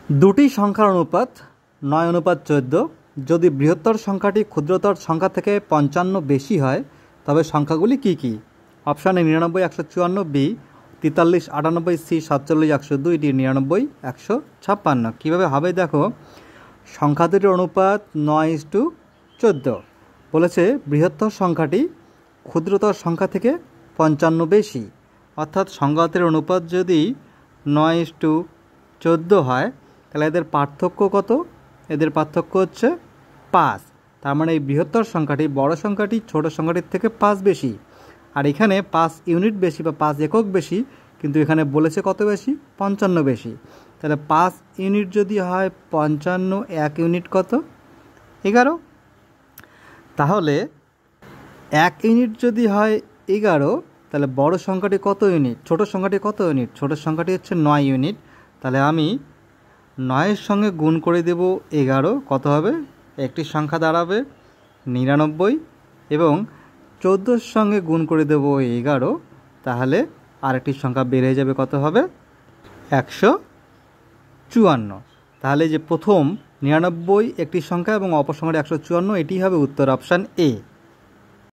দুটি সংখ্যার অনুপাত 9:14। যদি বৃহত্তর সংখ্যাটি ক্ষুদ্রতর সংখ্যা থেকে 55 বেশি হয় তবে সংখ্যাগুলি কি কি? Option A 99, 154, B 43, 98, C 47, 102, D 99, 156। কীভাবে হবে দেখো, সংখ্যা দুটির অনুপাত 9:14। বলেছে বৃহত্তর সংখ্যাটি ক্ষুদ্রতর সংখ্যা থেকে 55 বেশি, অর্থাৎ সংখ্যাটির অনুপাত যদি 9:14 হয় তাহলে এদের পার্থক্য কত? এদের পার্থক্য হচ্ছে 5। তার মানে এই বৃহত্তর সংখ্যাটি বড় সংখ্যাটি ছোট সংখ্যাটির থেকে 5 বেশি, আর এখানে 5 ইউনিট বেশি বা 5 একক বেশি, কিন্তু এখানে বলেছে কত বেশি? 55 বেশি। তাহলে 5 ইউনিট যদি হয় 55, 1 ইউনিট কত? 11। তাহলে 1 ইউনিট যদি হয় 11, তাহলে বড় সংখ্যাটি কত ইউনিট? ছোট সংখ্যাটি কত ইউনিট? ছোট সংখ্যাটি হচ্ছে 9 ইউনিট। তাহলে আমি 9-এর সঙ্গে গুণ করে দেব 11, কত হবে? একটি সংখ্যা দাঁড়াবে 99, এবং 14-র সঙ্গে গুণ করে দেব 11, তাহলে আরেকটি সংখ্যা বেড়ে যাবে, কত হবে? 154। তাহলে যে প্রথম 99 একটি সংখ্যা এবং অপর সংখ্যাটি 154, এটি হবে উত্তর, অপশান এ।